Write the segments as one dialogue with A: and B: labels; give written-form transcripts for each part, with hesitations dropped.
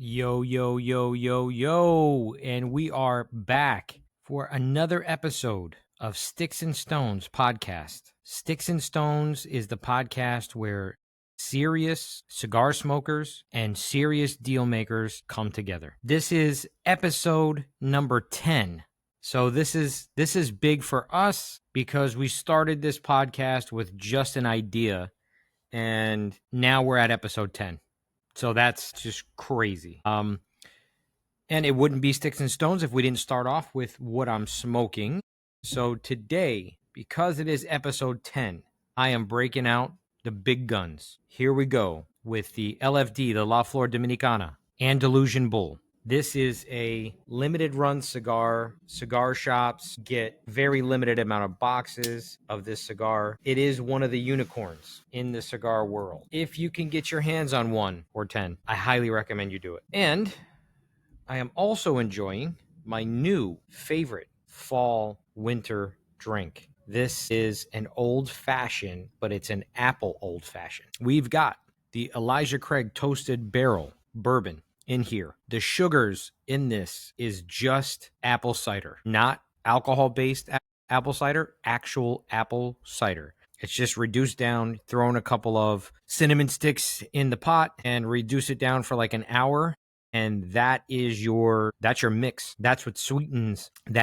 A: Yo, yo, yo, yo, yo. And we are back for another episode of Sticks and Stones podcast. Sticks and Stones is the podcast where serious cigar smokers and serious deal makers come together. This is episode number 10. So this is big for us because we started this podcast with just an idea and now we're at episode 10. So that's just crazy. And it wouldn't be Sticks and Stones if we didn't start off with what I'm smoking. So today, because it is episode 10, I am breaking out the big guns. Here we go with the LFD, the La Flor Dominicana, Andalusian Bull. This is a limited run cigar. Cigar shops get very limited amount of boxes of this cigar. It is one of the unicorns in the cigar world. If you can get your hands on one or 10, I highly recommend you do it. And I am also enjoying my new favorite fall winter drink. This is an old fashioned, but it's an apple old fashioned. We've got the Elijah Craig Toasted Barrel Bourbon in here. The sugars in this is just apple cider, not alcohol based apple cider, actual apple cider. It's just reduced down, thrown a couple of cinnamon sticks in the pot and reduce it down for like an hour. And that's your mix. That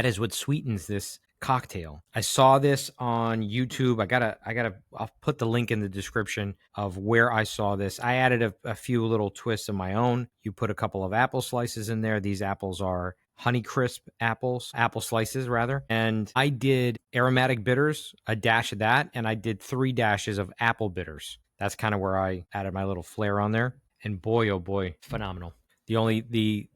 A: is what sweetens this cocktail. I saw this on YouTube. I'll put the link in the description of where I saw this. I added a few little twists of my own. You put a couple of apple slices in there. These apples are Honeycrisp apple slices rather. And I did aromatic bitters, a dash of that, and I did 3 dashes of apple bitters. That's kind of where I added my little flair on there. And boy, oh boy, phenomenal. The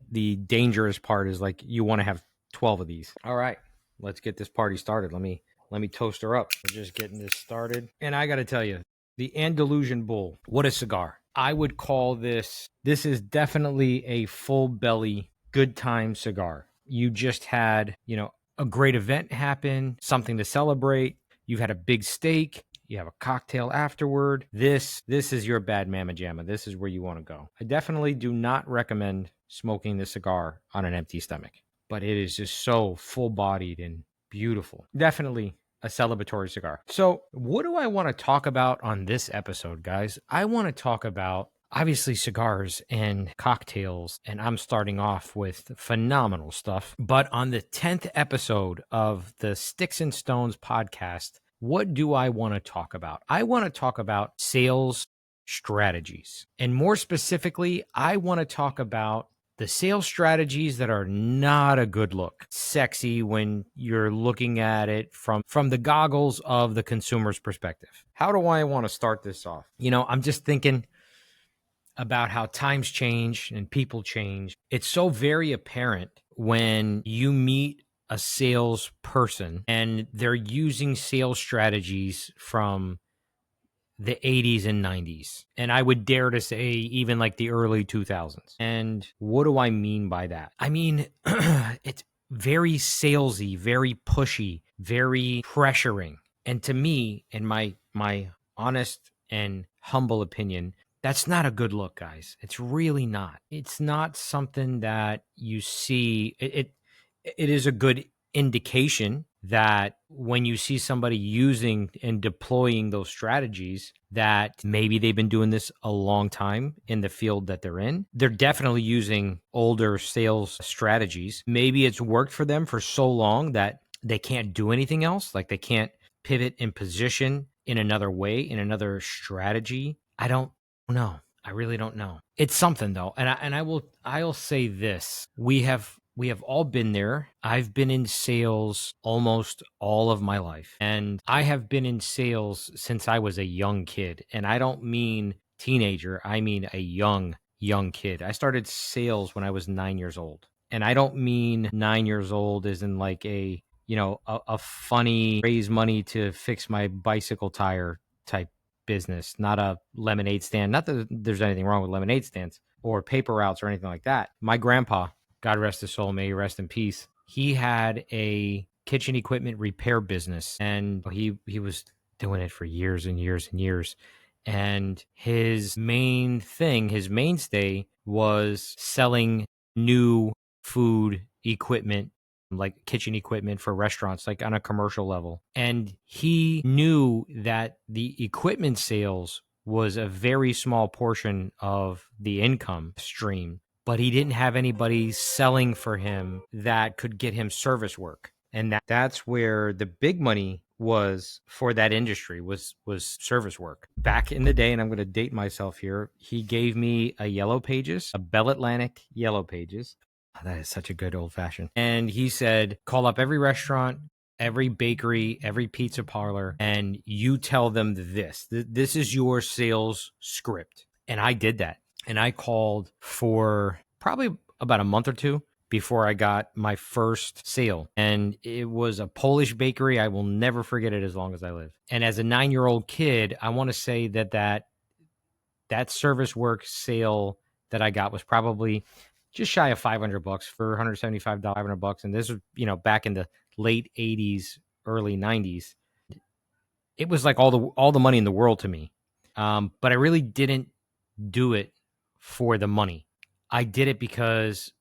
A: dangerous part is like you want to have 12 of these. All right, let's get this party started. Let me toast her up. We're just getting this started. And I got to tell you, the Andalusian Bull, what a cigar. I would call this is definitely a full belly, good time cigar. You just had, a great event happen, something to celebrate. You've had a big steak. You have a cocktail afterward. This is your bad mamma jamma. This is where you want to go. I definitely do not recommend smoking this cigar on an empty stomach, but it is just so full-bodied and beautiful. Definitely a celebratory cigar. So what do I want to talk about on this episode, guys? I want to talk about obviously cigars and cocktails, and I'm starting off with phenomenal stuff. But on the 10th episode of the Sticks and Stones podcast, what do I want to talk about? I want to talk about sales strategies. And more specifically, I want to talk about the sales strategies that are not a good look. Sexy when you're looking at it from the goggles of the consumer's perspective. How do I want to start this off? I'm just thinking about how times change and people change. It's so very apparent when you meet a salesperson and they're using sales strategies from the 80s and 90s. And I would dare to say even like the early 2000s. And what do I mean by that? I mean, it's very salesy, very pushy, very pressuring. And to me, in my honest and humble opinion, that's not a good look, guys. It's really not. It's not something that you see. It is a good indication that when you see somebody using and deploying those strategies, that maybe they've been doing this a long time in the field that they're in. They're definitely using older sales strategies. Maybe it's worked for them for so long that they can't do anything else. Like they can't pivot and position in another way, in another strategy. I don't know. I really don't know. It's something though. And I'll say this. We have all been there. I've been in sales almost all of my life. And I have been in sales since I was a young kid. And I don't mean teenager. I mean a young kid. I started sales when I was 9 years old. And I don't mean 9 years old as in like a funny raise money to fix my bicycle tire type business, not a lemonade stand. Not that there's anything wrong with lemonade stands or paper routes or anything like that. My grandpa, God rest his soul, may he rest in peace, he had a kitchen equipment repair business, and he was doing it for years and years and years. And his mainstay was selling new food equipment, like kitchen equipment for restaurants, like on a commercial level. And he knew that the equipment sales was a very small portion of the income stream, but he didn't have anybody selling for him that could get him service work. And that's where the big money was for that industry, was service work. Back in the day, and I'm going to date myself here, he gave me a Yellow Pages, a Bell Atlantic Yellow Pages. Oh, that is such a good old fashioned. And he said, call up every restaurant, every bakery, every pizza parlor, and you tell them this. This is your sales script. And I did that. And I called for probably about a month or two before I got my first sale. And it was a Polish bakery. I will never forget it as long as I live. And as a 9-year-old kid, I want to say that service work sale that I got was probably just shy of $500 for $175, $500. And this was, back in the late 80s, early 90s. It was like all the money in the world to me. But I really didn't do it for the money. I did it because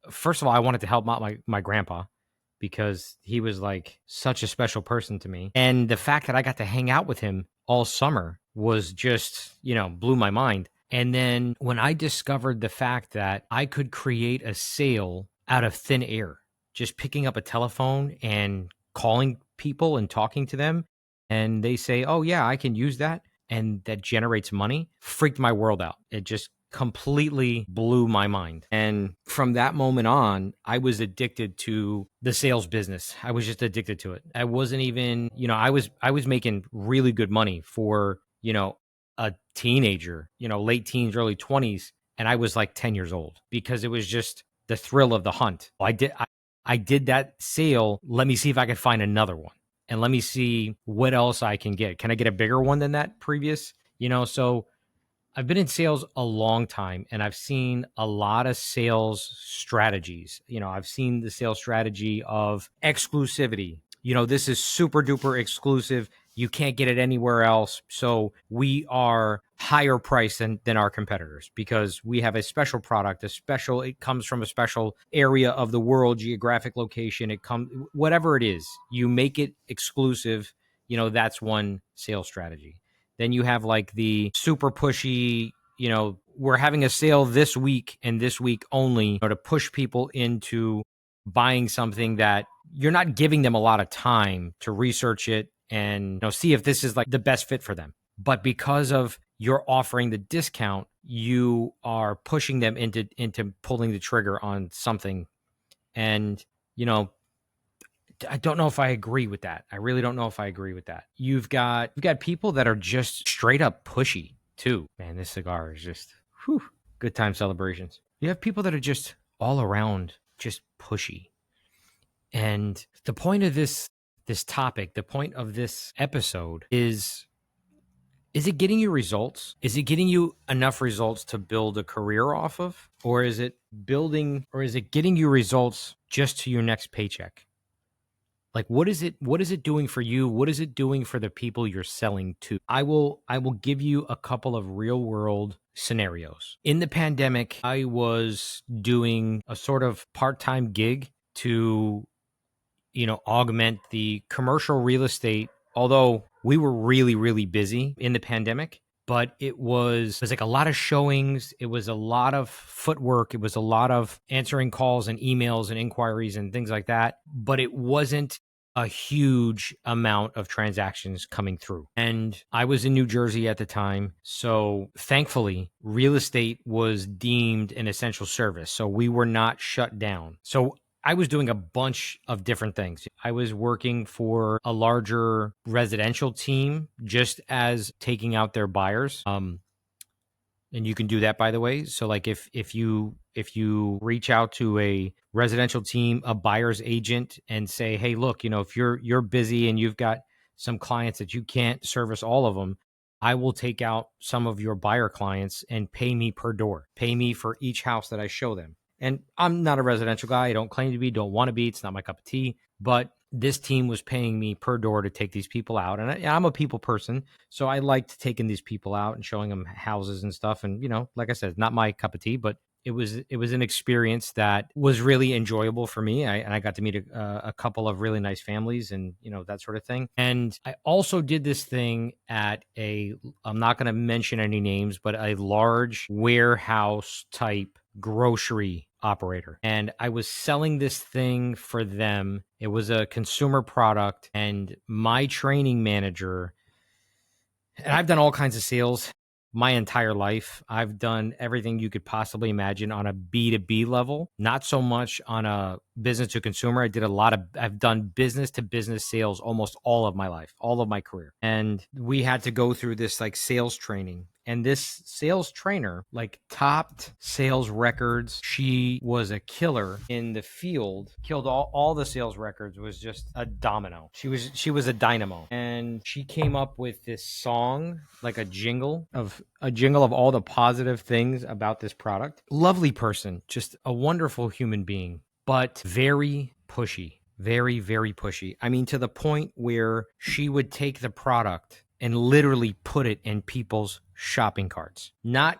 A: first of all, I wanted to help out my grandpa, because he was like such a special person to me. And the fact that I got to hang out with him all summer was just, blew my mind. And then when I discovered the fact that I could create a sale out of thin air, just picking up a telephone and calling people and talking to them, and they say, oh yeah, I can use that, and that generates money, freaked my world out. It just completely blew my mind. And from that moment on, I was addicted to the sales business. I was just addicted to it. I wasn't even, I was making really good money for, a teenager, late teens, early 20s. And I was like 10 years old, because it was just the thrill of the hunt. I did that sale. Let me see if I could find another one. And let me see what else I can get. Can I get a bigger one than that previous? So I've been in sales a long time, and I've seen a lot of sales strategies. I've seen the sales strategy of exclusivity. This is super duper exclusive. You can't get it anywhere else. So we are higher price than our competitors, because we have a special product, it comes from a special area of the world, geographic location. Whatever it is, you make it exclusive. That's one sales strategy. Then you have like the super pushy, we're having a sale this week and this week only, to push people into buying something that you're not giving them a lot of time to research it and see if this is like the best fit for them. But because of you're offering the discount, you are pushing them into pulling the trigger on something. And, I don't know if I agree with that. I really don't know if I agree with that. You've got people that are just straight up pushy too. Man, this cigar is just good time celebrations. You have people that are just all around just pushy. And the point of this topic, the point of this episode is it getting you results? Is it getting you enough results to build a career off of? Or is it getting you results just to your next paycheck? Like, what is it doing for you? What is it doing for the people you're selling to? I will give you a couple of real world scenarios. In the pandemic, I was doing a sort of part-time gig to, augment the commercial real estate, although we were really, really busy in the pandemic. But it was like a lot of showings. It was a lot of footwork. It was a lot of answering calls and emails and inquiries and things like that. But it wasn't a huge amount of transactions coming through. And I was in New Jersey at the time. So thankfully, real estate was deemed an essential service. So we were not shut down. So I was doing a bunch of different things. I was working for a larger residential team, just as taking out their buyers. And you can do that, by the way. So like if you reach out to a residential team, a buyer's agent, and say, hey, look, if you're busy and you've got some clients that you can't service all of them, I will take out some of your buyer clients and pay me per door, pay me for each house that I show them. And I'm not a residential guy. I don't claim to be, don't want to be. It's not my cup of tea. But this team was paying me per door to take these people out. And I'm a people person, so I liked taking these people out and showing them houses and stuff. And, like I said, not my cup of tea, but it was an experience that was really enjoyable for me. And I got to meet a couple of really nice families and, that sort of thing. And I also did this thing at I'm not going to mention any names, but a large warehouse type grocery operator. And I was selling this thing for them. It was a consumer product, and my training manager, and I've done all kinds of sales my entire life. I've done everything you could possibly imagine on a B2B level, not so much on a business to consumer. I've done business to business sales almost all of my life, all of my career. And we had to go through this like sales training. And this sales trainer like topped sales records. She was a killer in the field, killed all the sales records, was just a domino. She was a dynamo. And she came up with this song, like a jingle of all the positive things about this product. Lovely person, just a wonderful human being, but very pushy. Very, very pushy. I mean, to the point where she would take the product and literally put it in people's shopping carts. Not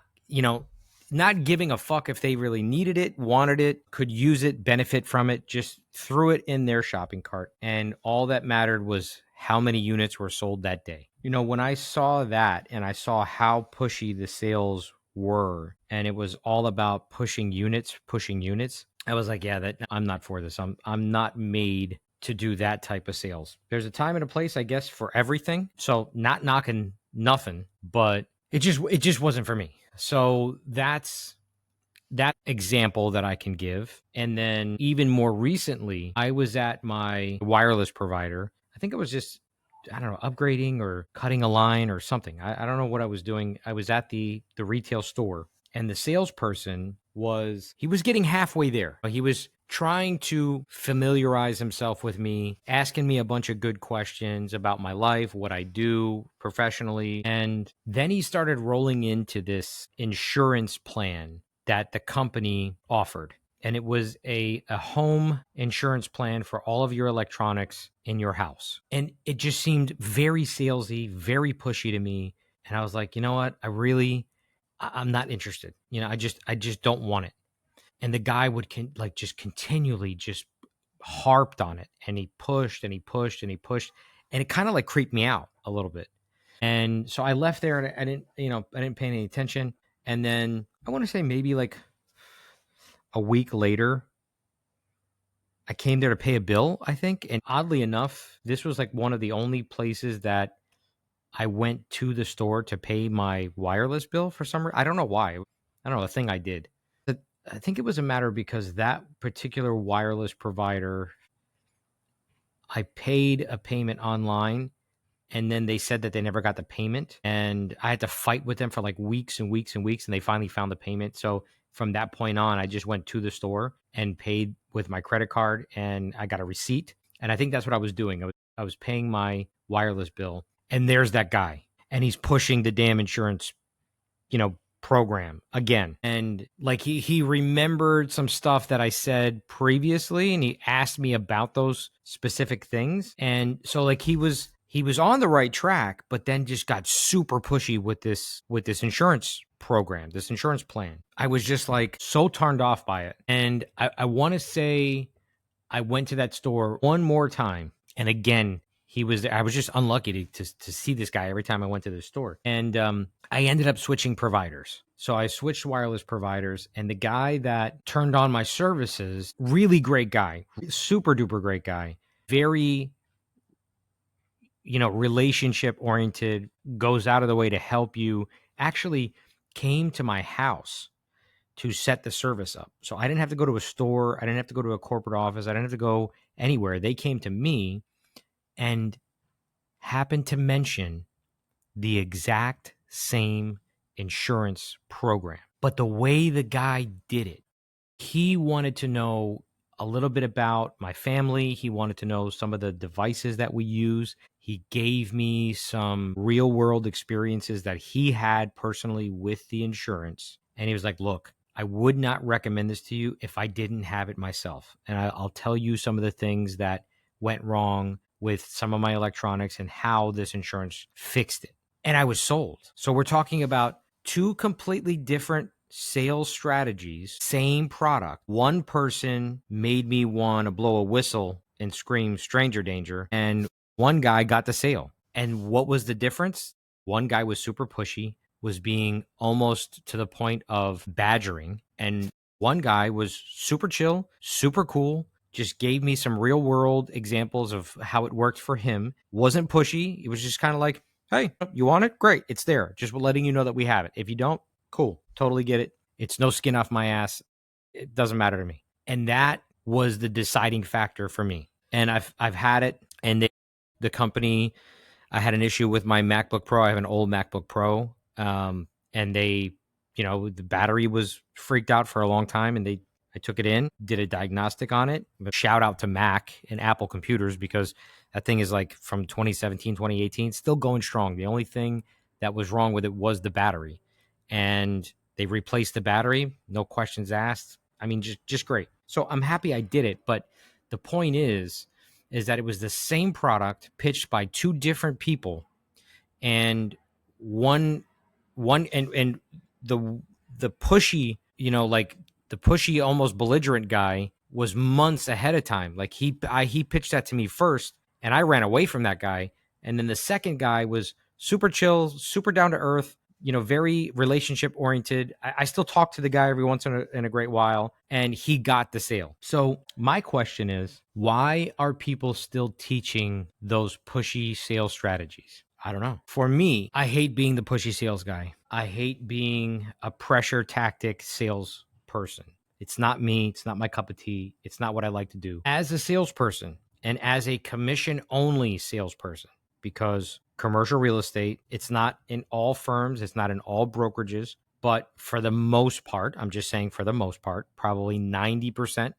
A: giving a fuck if they really needed it, wanted it, could use it, benefit from it, just threw it in their shopping cart. And all that mattered was how many units were sold that day. When I saw that and I saw how pushy the sales were, and it was all about pushing units, I was like, yeah, I'm not for this. I'm not made to do that type of sales. There's a time and a place, I guess, for everything. So not knocking nothing, but it just wasn't for me. So that's that example that I can give. And then even more recently, I was at my wireless provider. I think it was just, I don't know, upgrading or cutting a line or something. I don't know what I was doing. I was at the retail store, and the salesperson he was getting halfway there. He was trying to familiarize himself with me, asking me a bunch of good questions about my life, what I do professionally. And then he started rolling into this insurance plan that the company offered. And it was a home insurance plan for all of your electronics in your house. And it just seemed very salesy, very pushy to me. And I was like, you know what? I'm not interested. I just don't want it. And the guy would just continually just harped on it. And he pushed and he pushed and he pushed. And it kind of like creeped me out a little bit. And so I left there and I didn't pay any attention. And then I want to say maybe like a week later, I came there to pay a bill, I think. And oddly enough, this was like one of the only places that I went to the store to pay my wireless bill for some reason. I don't know why. I don't know, a thing I did. I think it was a matter because that particular wireless provider, I paid a payment online, and then they said that they never got the payment. And I had to fight with them for like weeks and weeks and weeks. And they finally found the payment. So from that point on, I just went to the store and paid with my credit card, and I got a receipt. And I think that's what I was doing. I was paying my wireless bill, and there's that guy, and he's pushing the damn insurance, program again. And like he remembered some stuff that I said previously, and he asked me about those specific things. And so like he was on the right track, but then just got super pushy with this insurance program, this insurance plan. I was just like so turned off by it. And I want to say I went to that store one more time, and again, he was there. I was just unlucky to see this guy every time I went to the store. And I ended up switching providers. So I switched wireless providers, and the guy that turned on my services, really great guy, super duper great guy, very, relationship oriented, goes out of the way to help you, actually came to my house to set the service up. So I didn't have to go to a store. I didn't have to go to a corporate office. I didn't have to go anywhere. They came to me and happened to mention the exact same insurance program. But the way the guy did it, he wanted to know a little bit about my family. He wanted to know some of the devices that we use. He gave me some real world experiences that he had personally with the insurance. And he was like, look, I would not recommend this to you if I didn't have it myself. And I'll tell you some of the things that went wrong with some of my electronics and how this insurance fixed it. And I was sold. So we're talking about two completely different sales strategies, same product. One person made me want to blow a whistle and scream stranger danger, and one guy got the sale. And what was the difference? One guy was super pushy, was being almost to the point of badgering, and one guy was super chill, super cool, just gave me some real world examples of how it worked for him. Wasn't pushy. It was just kind of like, hey, you want it? Great. It's there. Just letting you know that we have it. If you don't, cool. Totally get it. It's no skin off my ass. It doesn't matter to me. And that was the deciding factor for me. And I've had it. And the company, I had an issue with my MacBook Pro. I have an old MacBook Pro. And they, the battery was freaked out for a long time, and I took it in, did a diagnostic on it. But shout out to Mac and Apple computers, because that thing is like from 2017, 2018, still going strong. The only thing that was wrong with it was the battery. And they replaced the battery, no questions asked. I mean, just great. So I'm happy I did it. But the point is that it was the same product pitched by two different people, and one and the pushy, like the pushy, almost belligerent guy was months ahead of time. Like he pitched that to me first, and I ran away from that guy. And then the second guy was super chill, super down to earth, very relationship oriented. I still talk to the guy every once in a great while, and he got the sale. So my question is, why are people still teaching those pushy sales strategies? I don't know. For me, I hate being the pushy sales guy. I hate being a pressure tactic sales person. It's not me. It's not my cup of tea. It's not what I like to do. As a salesperson and as a commission only salesperson, because commercial real estate, it's not in all firms, it's not in all brokerages, but for the most part, I'm just saying for the most part, probably 90%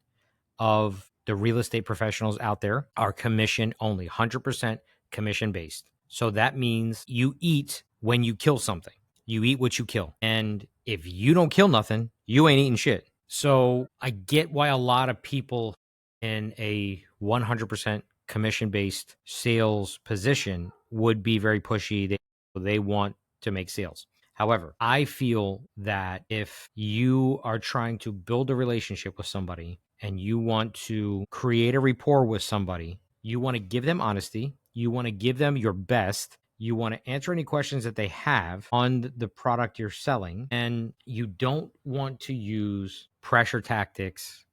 A: of the real estate professionals out there are commission only, 100% commission based. So that means you eat when you kill something. You eat what you kill. And if you don't kill nothing, you ain't eating shit. So I get why a lot of people in a 100% commission based sales position would be very pushy. They want to make sales. However, I feel that if you are trying to build a relationship with somebody and you want to create a rapport with somebody, you want to give them honesty, you want to give them your best, you want to answer any questions that they have on the product you're selling, and you don't want to use pressure tactics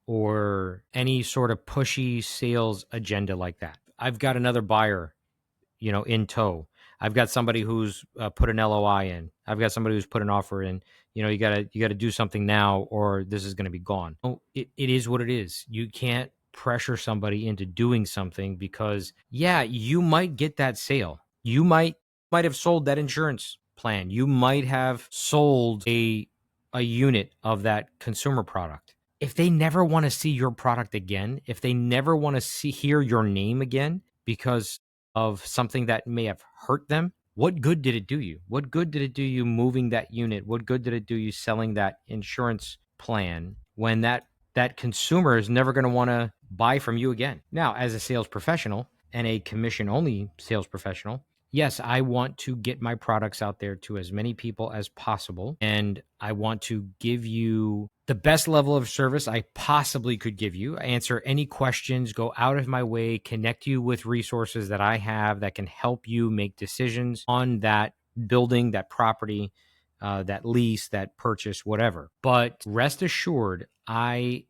A: or any sort of pushy sales agenda like that. I've got another buyer, in tow. I've got somebody who's put an LOI in. I've got somebody who's put an offer in. You gotta do something now, or this is going to be gone. Oh, it is what it is. You can't pressure somebody into doing something, because you might get that sale. You might have sold that insurance plan. You might have sold a unit of that consumer product. If they never want to see your product again, if they never want to hear your name again because of something that may have hurt them, what good did it do you? What good did it do you moving that unit? What good did it do you selling that insurance plan when that consumer is never going to want to buy from you again? Now, as a sales professional and a commission only sales professional, yes, I want to get my products out there to as many people as possible. And I want to give you the best level of service I possibly could give you, answer any questions, go out of my way, connect you with resources that I have that can help you make decisions on that building, that property, that lease, that purchase, whatever. But rest assured, I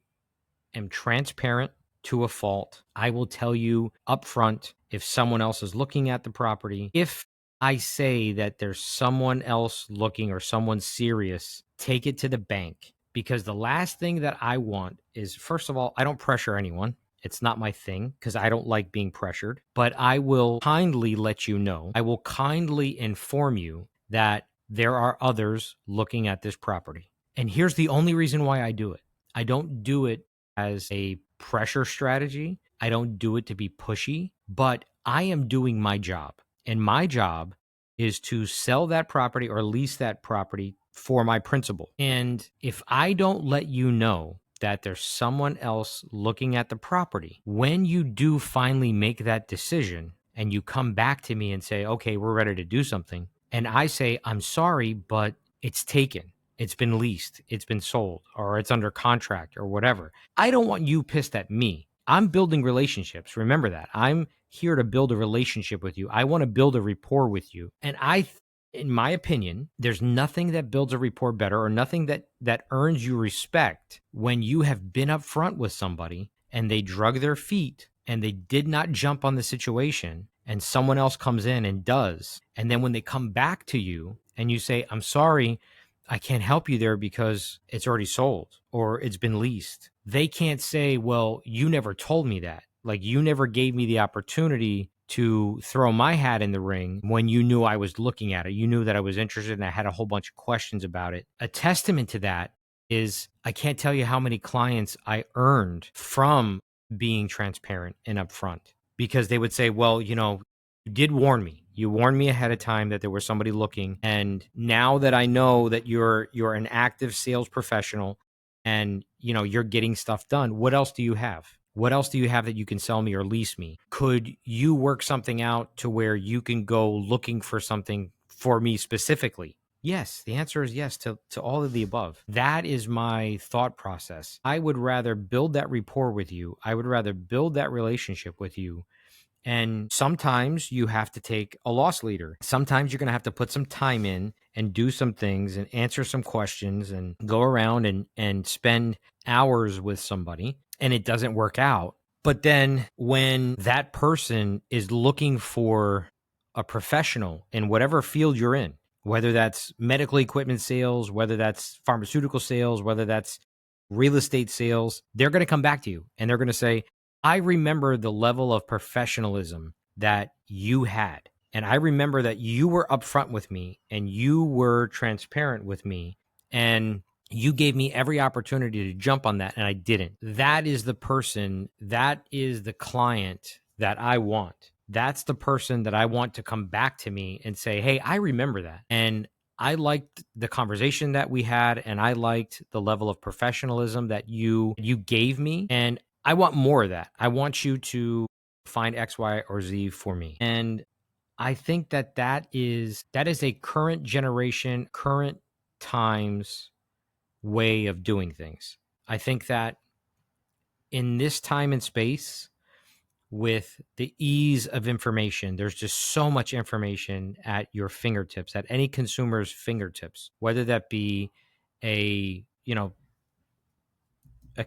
A: am transparent to a fault. I will tell you upfront if someone else is looking at the property. If I say that there's someone else looking or someone serious, take it to the bank. Because the last thing that I want is, first of all, I don't pressure anyone. It's not my thing because I don't like being pressured. But I will kindly let you know, I will kindly inform you that there are others looking at this property. And here's the only reason why I do it. I don't do it as a pressure strategy. I don't do it to be pushy, but I am doing my job. And my job is to sell that property or lease that property for my principal. And if I don't let you know that there's someone else looking at the property. When you do finally make that decision and you come back to me and say, okay, we're ready to do something, and I say, I'm sorry, but it's taken, it's been leased, it's been sold, or it's under contract or whatever, I don't want you pissed at me. I'm building relationships. Remember that. I'm here to build a relationship with you. I want to build a rapport with you. And in my opinion, there's nothing that builds a rapport better, or nothing that earns you respect when you have been upfront with somebody and they drug their feet and they did not jump on the situation, and someone else comes in and does. And then when they come back to you and you say, I'm sorry, I can't help you there because it's already sold or it's been leased. They can't say, well, you never told me that. Like, you never gave me the opportunity to throw my hat in the ring when you knew I was looking at it. You knew that I was interested and I had a whole bunch of questions about it. A testament to that is, I can't tell you how many clients I earned from being transparent and upfront, because they would say, well, you did warn me. You warned me ahead of time that there was somebody looking. And now that I know that you're an active sales professional and you're getting stuff done, what else do you have? What else do you have that you can sell me or lease me? Could you work something out to where you can go looking for something for me specifically? Yes, the answer is yes to all of the above. That is my thought process. I would rather build that rapport with you. I would rather build that relationship with you. And sometimes you have to take a loss leader. Sometimes you're going to have to put some time in and do some things and answer some questions and go around and spend hours with somebody, and it doesn't work out. But then when that person is looking for a professional in whatever field you're in, whether that's medical equipment sales, whether that's pharmaceutical sales, whether that's real estate sales, they're going to come back to you and they're going to say, I remember the level of professionalism that you had. And I remember that you were upfront with me and you were transparent with me, and you gave me every opportunity to jump on that, and I didn't. That is the person, that is the client that I want. That's the person that I want to come back to me and say, hey, I remember that. And I liked the conversation that we had, and I liked the level of professionalism that you gave me. And I want more of that. I want you to find X, Y, or Z for me. And I think that is a current generation, current times way of doing things. I think that in this time and space, with the ease of information, there's just so much information at your fingertips, at any consumer's fingertips, whether that be a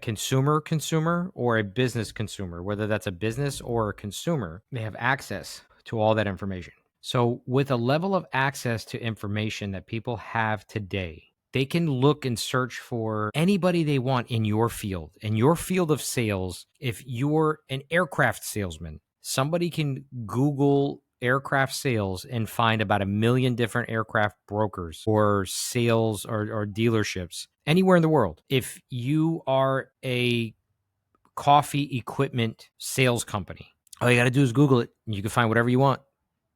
A: consumer or a business consumer, whether that's a business or a consumer, they have access to all that information. So with a level of access to information that people have today, they can look and search for anybody they want in your field of sales. If you're an aircraft salesman, somebody can Google aircraft sales and find about 1 million different aircraft brokers or sales or dealerships anywhere in the world. If you are a coffee equipment sales company, all you got to do is Google it. You can find whatever you want.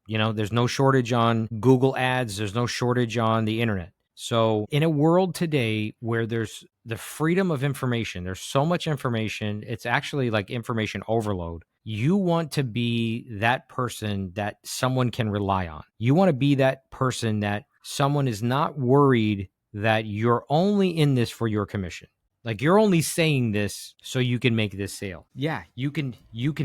A: There's no shortage on Google ads. There's no shortage on the internet. So in a world today where there's the freedom of information, there's so much information, it's actually like information overload. You want to be that person that someone can rely on. You want to be that person that someone is not worried that you're only in this for your commission. Like, you're only saying this so you can make this sale. Yeah, you can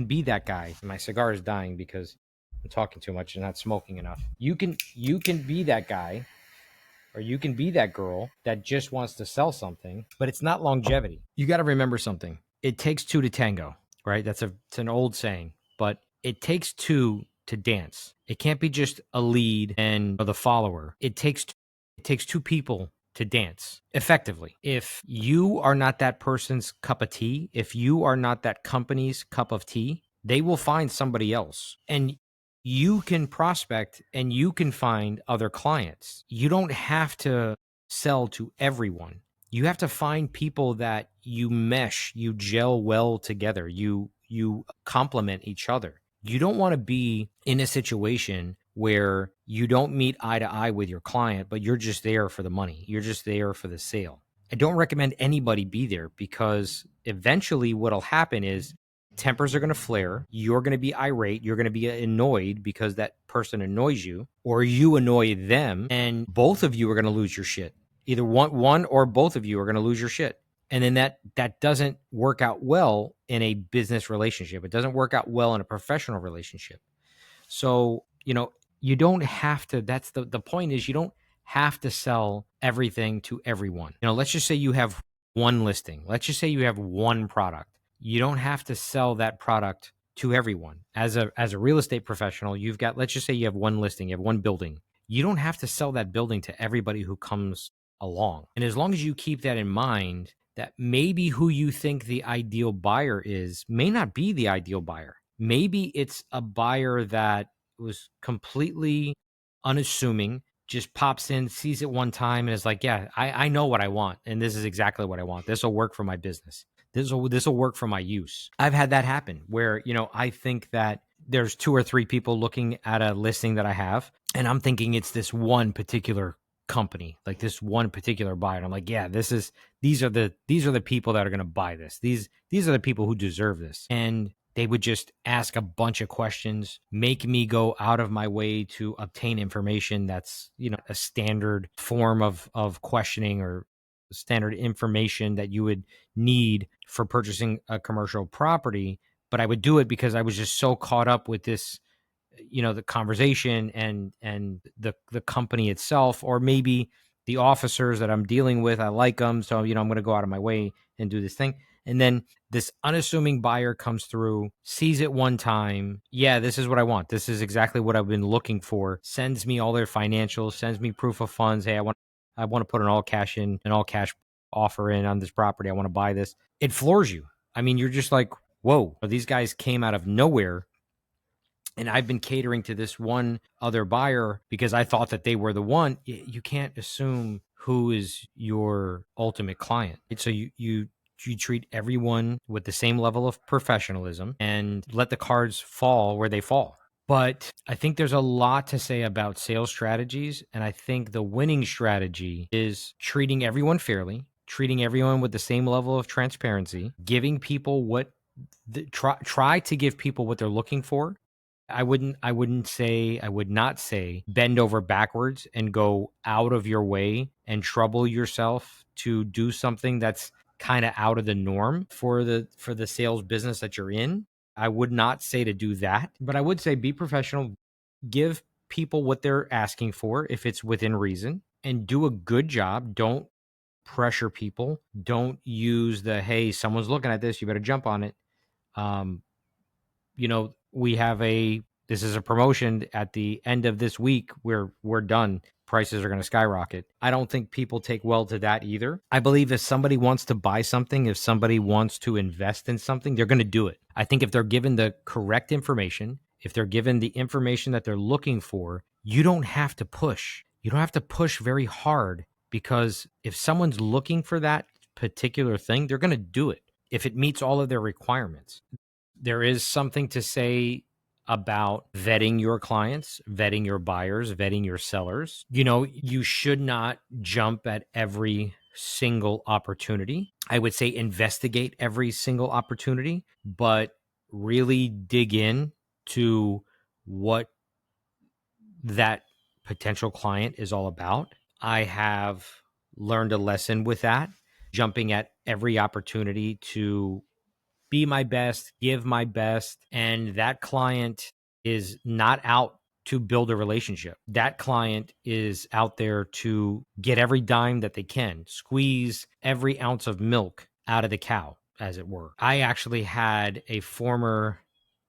A: be that guy. My cigar is dying because I'm talking too much and not smoking enough. You can be that guy, or you can be that girl that just wants to sell something, but it's not longevity. You got to remember something. It takes two to tango, right? It's an old saying, but it takes two to dance. It can't be just a lead and the follower. It takes two people to dance effectively. If you are not that person's cup of tea, if you are not that company's cup of tea, they will find somebody else. And you can prospect and you can find other clients. You don't have to sell to everyone. You have to find people that you mesh, you gel well together, you complement each other. You don't want to be in a situation where you don't meet eye to eye with your client, but you're just there for the money. You're just there for the sale. I don't recommend anybody be there, because eventually what'll happen is tempers are going to flare. You're going to be irate. You're going to be annoyed because that person annoys you, or you annoy them, and both of you are going to lose your shit. Either one or both of you are going to lose your shit. And then that doesn't work out well in a business relationship. It doesn't work out well in a professional relationship. So, you don't have to, that's the point is, you don't have to sell everything to everyone. Let's just say you have one listing. Let's just say you have one product. You don't have to sell that product to everyone. As a real estate professional, let's just say you have one listing, you have one building. You don't have to sell that building to everybody who comes along. And as long as you keep that in mind, that maybe who you think the ideal buyer is may not be the ideal buyer. Maybe it's a buyer that was completely unassuming, just pops in, sees it one time, and is like, yeah, I know what I want. And this is exactly what I want. This will work for my business. This will work for my use. I've had that happen where, I think that there's 2 or 3 people looking at a listing that I have, and I'm thinking it's this one particular company, like this one particular buyer. And I'm like, yeah, these are the people that are going to buy this. These are the people who deserve this. And they would just ask a bunch of questions, make me go out of my way to obtain information that's, a standard form of questioning, or standard information that you would need for purchasing a commercial property. But I would do it because I was just so caught up with this, the conversation and the company itself, or maybe the officers that I'm dealing with. I like them. So, I'm going to go out of my way and do this thing. And then this unassuming buyer comes through, sees it one time. Yeah, this is what I want. This is exactly what I've been looking for. Sends me all their financials, sends me proof of funds. Hey, I want to put an all cash offer in on this property. I want to buy this. It floors you. I mean, you're just like, whoa, these guys came out of nowhere. And I've been catering to this one other buyer because I thought that they were the one. You can't assume who is your ultimate client. So you treat everyone with the same level of professionalism and let the cards fall where they fall. But I think there's a lot to say about sales strategies. And I think the winning strategy is treating everyone fairly, treating everyone with the same level of transparency, giving people try to give people what they're looking for. I would not say bend over backwards and go out of your way and trouble yourself to do something that's kind of out of the norm for the sales business that you're in. I would not say to do that, but I would say be professional, give people what they're asking for if it's within reason, and do a good job. Don't pressure people. Don't use hey, someone's looking at this, you better jump on it. This is a promotion at the end of this week. We're done. Prices are going to skyrocket. I don't think people take well to that either. I believe if somebody wants to buy something, if somebody wants to invest in something, they're going to do it. I think if they're given the correct information, if they're given the information that they're looking for, you don't have to push. You don't have to push very hard, because if someone's looking for that particular thing, they're going to do it if it meets all of their requirements. There is something to say about vetting your clients, vetting your buyers, vetting your sellers. You should not jump at every single opportunity. I would say investigate every single opportunity, but really dig in to what that potential client is all about. I have learned a lesson with that, jumping at every opportunity to be my best, give my best. And that client is not out to build a relationship. That client is out there to get every dime that they can, squeeze every ounce of milk out of the cow, as it were. I actually had a former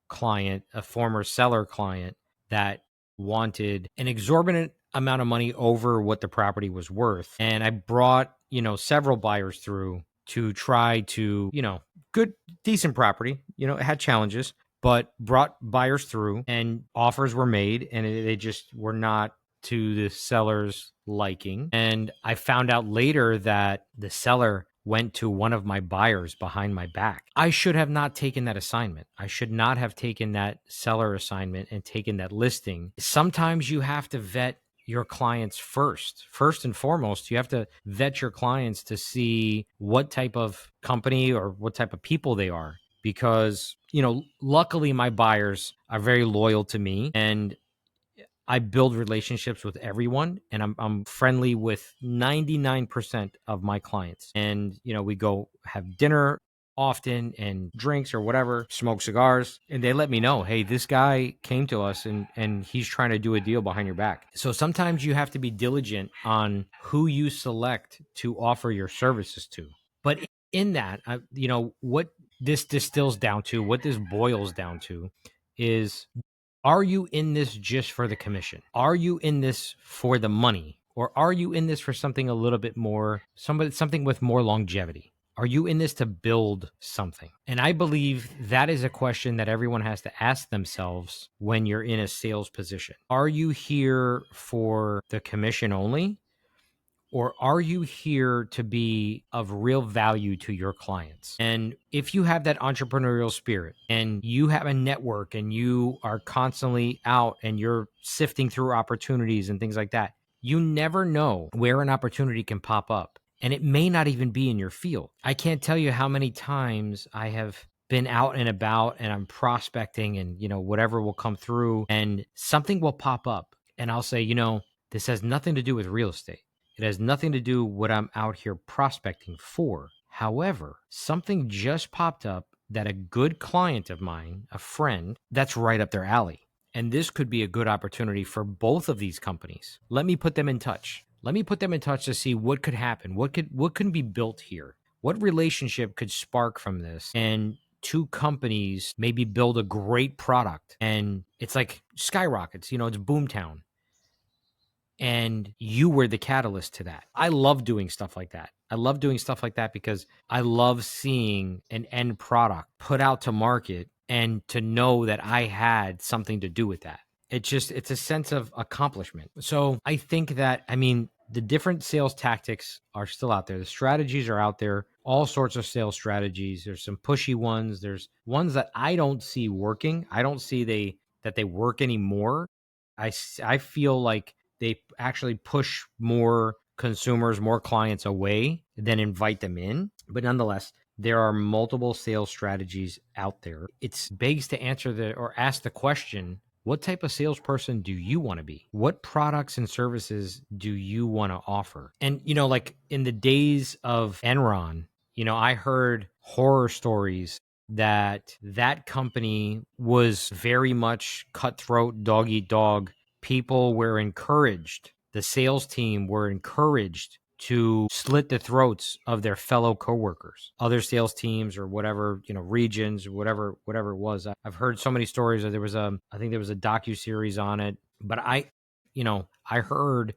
A: seller client that wanted an exorbitant amount of money over what the property was worth. And I brought, several buyers through to try to, good, decent property, it had challenges, but brought buyers through and offers were made, and they just were not to the seller's liking. And I found out later that the seller went to one of my buyers behind my back. I should have not taken that assignment. I should not have taken that seller assignment and taken that listing. Sometimes you have to vet your clients first. First and foremost, you have to vet your clients to see what type of company or what type of people they are. Because, luckily my buyers are very loyal to me, and I build relationships with everyone, and I'm friendly with 99% of my clients. And, we go have dinner often and drinks or whatever, smoke cigars, and they let me know, hey, this guy came to us and he's trying to do a deal behind your back. So sometimes you have to be diligent on who you select to offer your services to. But in that, what this distills down to, what this boils down to is, are you in this just for the commission? Are you in this for the money? Or are you in this for something a little bit more, something with more longevity? Are you in this to build something? And I believe that is a question that everyone has to ask themselves when you're in a sales position. Are you here for the commission only? Or are you here to be of real value to your clients? And if you have that entrepreneurial spirit and you have a network and you are constantly out and you're sifting through opportunities and things like that, you never know where an opportunity can pop up. And it may not even be in your field. I can't tell you how many times I have been out and about and I'm prospecting, and, whatever will come through and something will pop up. And I'll say, this has nothing to do with real estate. It has nothing to do with what I'm out here prospecting for. However, something just popped up that a good client of mine, a friend, that's right up their alley. And this could be a good opportunity for both of these companies. Let me put them in touch. Let me put them in touch to see what could happen. What can be built here? What relationship could spark from this? And two companies maybe build a great product, and it's like skyrockets. It's boomtown. And you were the catalyst to that. I love doing stuff like that. I love doing stuff like that because I love seeing an end product put out to market and to know that I had something to do with that. It's a sense of accomplishment. So I think that, the different sales tactics are still out there. The strategies are out there, all sorts of sales strategies. There's some pushy ones. There's ones that I don't see working. I don't see that they work anymore. I feel like they actually push more consumers, more clients away than invite them in. But nonetheless, there are multiple sales strategies out there. It's begs to answer or ask the question, what type of salesperson do you want to be? What products and services do you want to offer? And, like in the days of Enron, I heard horror stories that company was very much cutthroat, dog eat dog. People were encouraged, the sales team were encouraged to slit the throats of their fellow coworkers, other sales teams or whatever, regions, whatever it was. I've heard so many stories. I think there was a docuseries on it, but I heard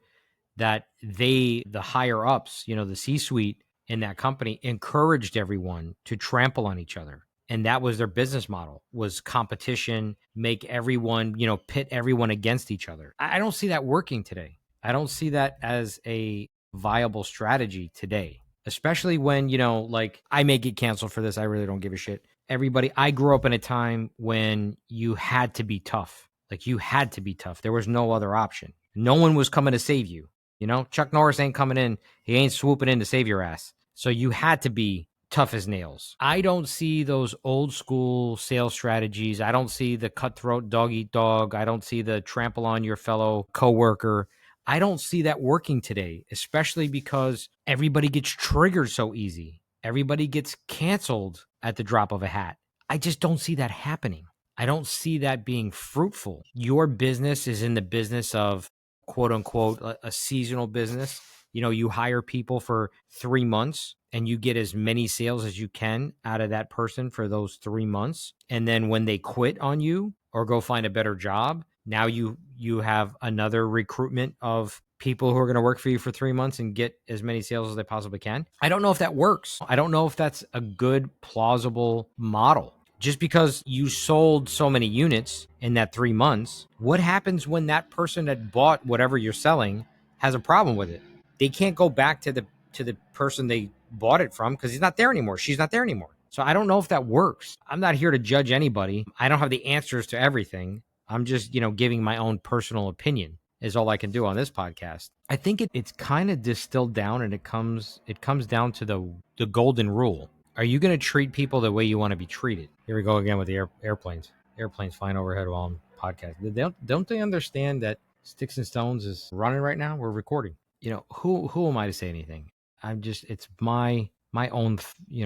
A: that the higher ups, the C-suite in that company encouraged everyone to trample on each other. And that was their business model, was competition, make everyone, pit everyone against each other. I don't see that working today. I don't see that as a viable strategy today, especially when, like I may get canceled for this. I really don't give a shit. I grew up in a time when you had to be tough. Like you had to be tough. There was no other option. No one was coming to save you. Chuck Norris ain't coming in. He ain't swooping in to save your ass. So you had to be tough as nails. I don't see those old school sales strategies. I don't see the cutthroat dog eat dog. I don't see the trample on your fellow coworker. I don't see that working today, especially because everybody gets triggered so easy. Everybody gets canceled at the drop of a hat. I just don't see that happening. I don't see that being fruitful. Your business is in the business of quote unquote a seasonal business. You hire people for 3 months and you get as many sales as you can out of that person for those 3 months. And then when they quit on you or go find a better job, now you have another recruitment of people who are going to work for you for 3 months and get as many sales as they possibly can. I don't know if that works. I don't know if that's a good, plausible model. Just because you sold so many units in that 3 months, what happens when that person that bought whatever you're selling has a problem with it? They can't go back to the person they bought it from because he's not there anymore. She's not there anymore. So I don't know if that works. I'm not here to judge anybody. I don't have the answers to everything. I'm just, giving my own personal opinion. is all I can do on this podcast. I think it's kind of distilled down, and it comes down to the golden rule. Are you going to treat people the way you want to be treated? Here we go again with the airplanes flying overhead while I'm podcasting. Don't they understand that Sticks and Stones is running right now? We're recording. Who am I to say anything? It's my own,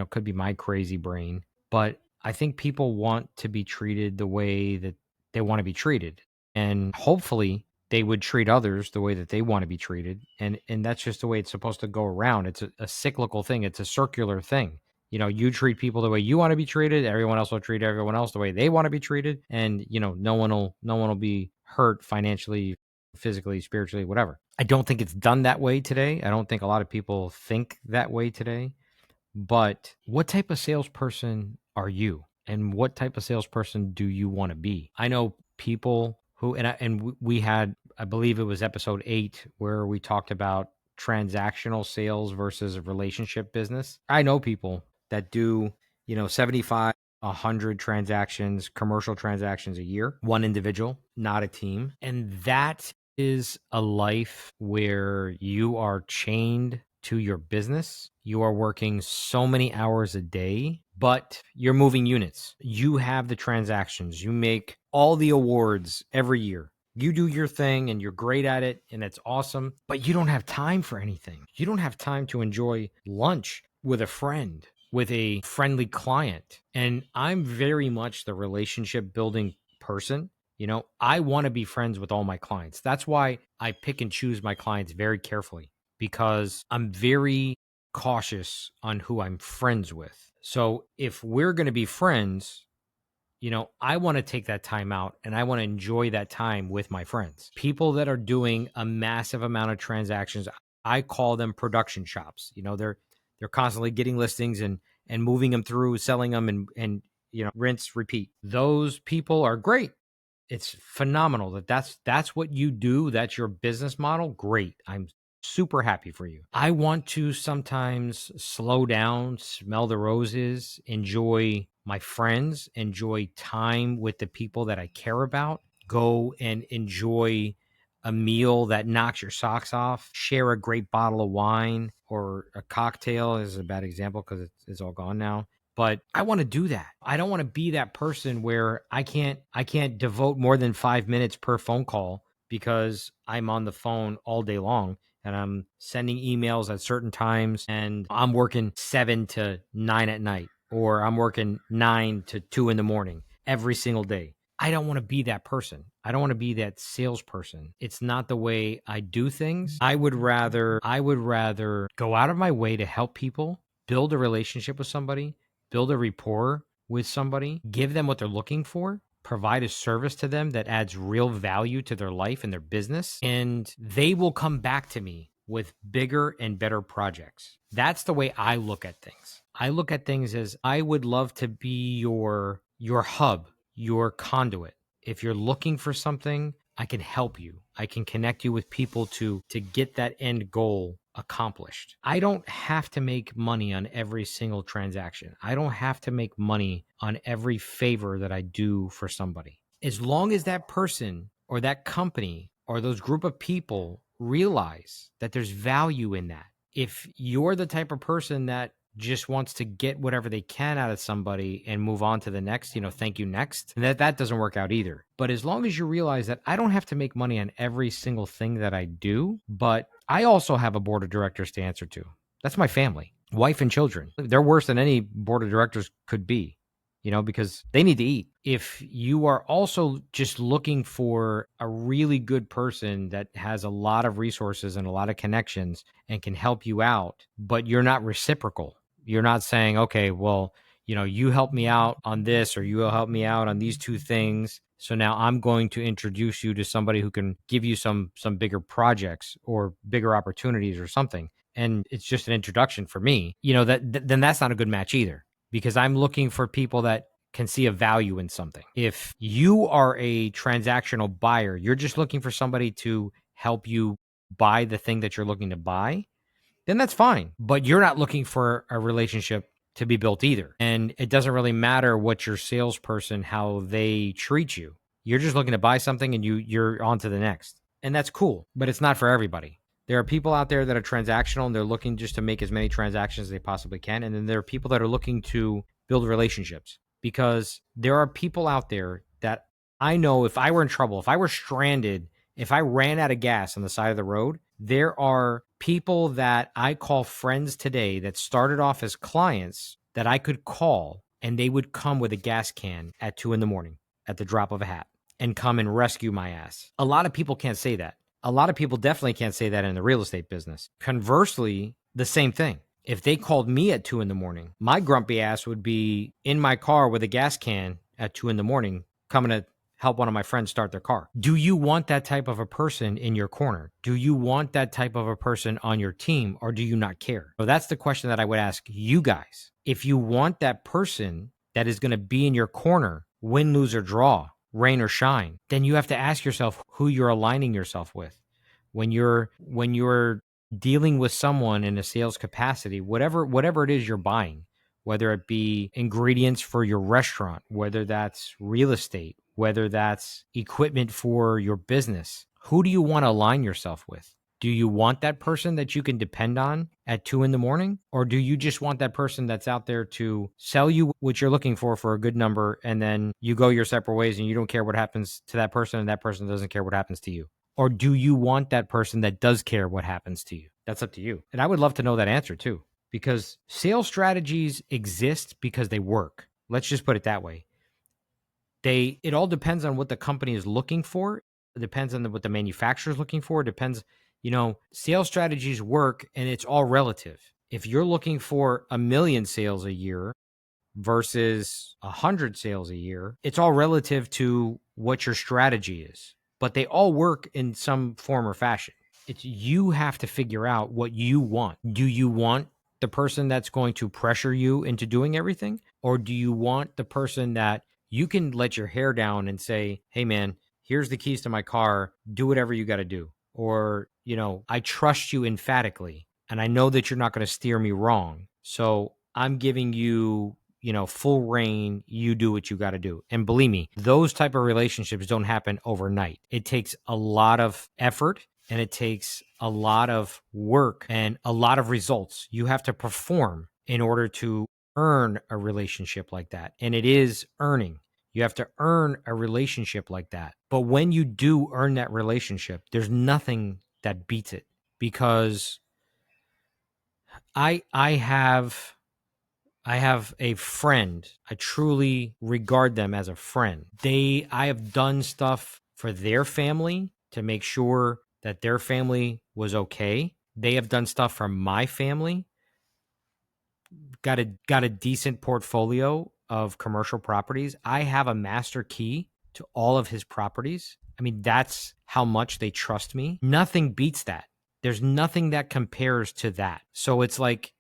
A: could be my crazy brain, but I think people want to be treated the way that they want to be treated, and hopefully they would treat others the way that they want to be treated, and that's just the way it's supposed to go around. It's a cyclical thing. It's a circular thing. You treat people the way you want to be treated. Everyone else will treat everyone else the way they want to be treated, and no one will be hurt financially, physically, spiritually, whatever. I don't think it's done that way today. I don't think a lot of people think that way today. But what type of salesperson are you? And what type of salesperson do you want to be? I know people who, we had, I believe it was episode 8, where we talked about transactional sales versus relationship business. I know people that do, 75, 100 transactions, commercial transactions a year, one individual, not a team. And that is a life where you are chained to your business. You are working so many hours a day, but you're moving units. You have the transactions. You make all the awards every year. You do your thing and you're great at it and it's awesome, but you don't have time for anything. You don't have time to enjoy lunch with a friend, with a friendly client. And I'm very much the relationship building person. I want to be friends with all my clients. That's why I pick and choose my clients very carefully, because I'm very cautious on who I'm friends with. So if we're going to be friends, I want to take that time out and I want to enjoy that time with my friends. People that are doing a massive amount of transactions, I call them production shops. They're constantly getting listings and moving them through, selling them and rinse, repeat. Those people are great. It's phenomenal that's what you do. That's your business model. Great. I'm super happy for you. I want to sometimes slow down, smell the roses, enjoy my friends, enjoy time with the people that I care about, go and enjoy a meal that knocks your socks off, share a great bottle of wine, or a cocktail is a bad example because it's all gone now. But I want to do that. I don't want to be that person where I can't devote more than 5 minutes per phone call because I'm on the phone all day long and I'm sending emails at certain times and I'm working 7 to 9 at night, or I'm working 9 to 2 in the morning every single day. I don't want to be that person. I don't want to be that salesperson. It's not the way I do things. I would rather go out of my way to help people, build a relationship with somebody, build a rapport with somebody, give them what they're looking for, provide a service to them that adds real value to their life and their business, and they will come back to me with bigger and better projects. That's the way I look at things. I look at things as I would love to be your hub, your conduit. If you're looking for something, I can help you. I can connect you with people to get that end goal accomplished. I don't have to make money on every single transaction. I don't have to make money on every favor that I do for somebody. As long as that person or that company or those group of people realize that there's value in that. If you're the type of person that just wants to get whatever they can out of somebody and move on to the next, thank you next, and that doesn't work out either. But as long as you realize that I don't have to make money on every single thing that I do, but I also have a board of directors to answer to. That's my family, wife and children. They're worse than any board of directors could be, because they need to eat. If you are also just looking for a really good person that has a lot of resources and a lot of connections and can help you out, but you're not reciprocal, you're not saying, okay, well, you help me out on this, or you will help me out on these two things. So now I'm going to introduce you to somebody who can give you some bigger projects or bigger opportunities or something. And it's just an introduction for me, then that's not a good match either, because I'm looking for people that can see a value in something. If you are a transactional buyer, you're just looking for somebody to help you buy the thing that you're looking to buy, then that's fine. But you're not looking for a relationship to be built either. And it doesn't really matter what your salesperson, how they treat you. You're just looking to buy something and you're on to the next. And that's cool, but it's not for everybody. There are people out there that are transactional and they're looking just to make as many transactions as they possibly can. And then there are people that are looking to build relationships, because there are people out there that I know, if I were in trouble, if I were stranded, if I ran out of gas on the side of the road, there are people that I call friends today that started off as clients that I could call, and they would come with a gas can at 2 a.m. at the drop of a hat and come and rescue my ass. A lot of people can't say that. A lot of people definitely can't say that in the real estate business. Conversely, the same thing. If they called me at 2 a.m, my grumpy ass would be in my car with a gas can at 2 a.m, coming to help one of my friends start their car. Do you want that type of a person in your corner? Do you want that type of a person on your team, or do you not care? So that's the question that I would ask you guys. If you want that person that is going to be in your corner, win, lose, or draw, rain or shine, then you have to ask yourself who you're aligning yourself with. When you're dealing with someone in a sales capacity, whatever it is you're buying, whether it be ingredients for your restaurant, whether that's real estate, whether that's equipment for your business, who do you want to align yourself with? Do you want that person that you can depend on at 2 a.m? Or do you just want that person that's out there to sell you what you're looking for a good number, and then you go your separate ways and you don't care what happens to that person and that person doesn't care what happens to you? Or do you want that person that does care what happens to you? That's up to you. And I would love to know that answer too, because sales strategies exist because they work. Let's just put it that way. It all depends on what the company is looking for. It depends on what the manufacturer is looking for. It depends, sales strategies work, and it's all relative. If you're looking for 1 million sales a year versus 100 sales a year, it's all relative to what your strategy is, but they all work in some form or fashion. It's, you have to figure out what you want. Do you want the person that's going to pressure you into doing everything? Or do you want the person that you can let your hair down and say, hey man, here's the keys to my car, do whatever you got to do? Or, I trust you emphatically, and I know that you're not going to steer me wrong. So I'm giving you, full reign. You do what you got to do. And believe me, those type of relationships don't happen overnight. It takes a lot of effort, and it takes a lot of work and a lot of results. You have to perform in order to earn a relationship like that. And it is earning. You have to earn a relationship like that. But when you do earn that relationship, there's nothing that beats it, because I have a friend. I truly regard them as a friend. I have done stuff for their family to make sure that their family was okay. They have done stuff for my family. Got a decent portfolio of commercial properties. I have a master key to all of his properties. I mean, that's how much they trust me. Nothing beats that. There's nothing that compares to that. So it's like,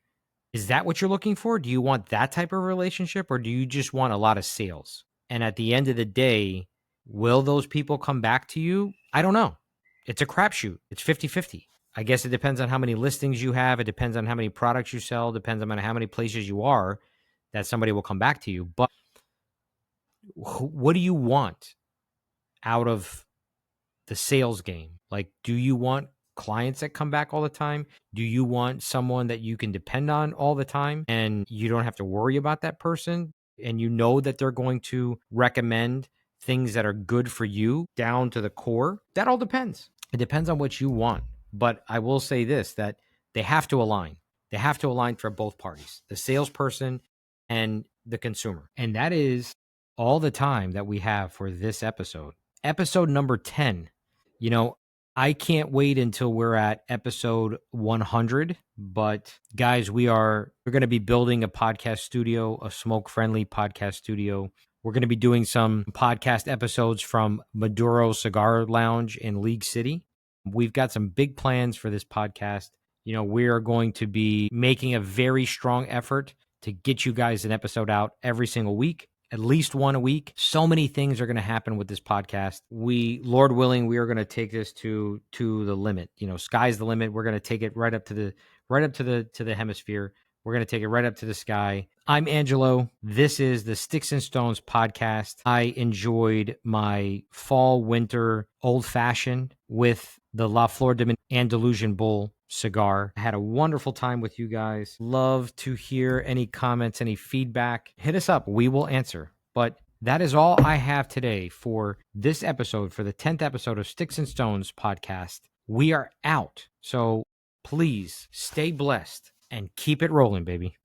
A: is that what you're looking for? Do you want that type of relationship, or do you just want a lot of sales? And at the end of the day, will those people come back to you? I don't know. It's a crapshoot. It's 50-50. I guess it depends on how many listings you have. It depends on how many products you sell. It depends on how many places you are that somebody will come back to you. But what do you want out of the sales game? Like, do you want clients that come back all the time? Do you want someone that you can depend on all the time and you don't have to worry about that person, and you know that they're going to recommend things that are good for you down to the core? That all depends. It depends on what you want. But I will say this, that they have to align. They have to align for both parties, the salesperson and the consumer. And that is all the time that we have for this episode. Episode number 10. I can't wait until we're at episode 100. But guys, we're going to be building a podcast studio, a smoke-friendly podcast studio. We're going to be doing some podcast episodes from Maduro Cigar Lounge in League City. We've got some big plans for this podcast. We are going to be making a very strong effort to get you guys an episode out every single week, at least one a week. So many things are going to happen with this podcast. Lord willing, we are going to take this to the limit. Sky's the limit. We're going to take it right up to the hemisphere. We're going to take it right up to the sky. I'm Angelo. This is the Sticks and Stones podcast. I enjoyed my fall winter old fashioned with the La Flor de Andalusian Bull cigar. I had a wonderful time with you guys. Love to hear any comments, any feedback. Hit us up. We will answer. But that is all I have today for this episode, for the 10th episode of Sticks and Stones podcast. We are out. So please stay blessed and keep it rolling, baby.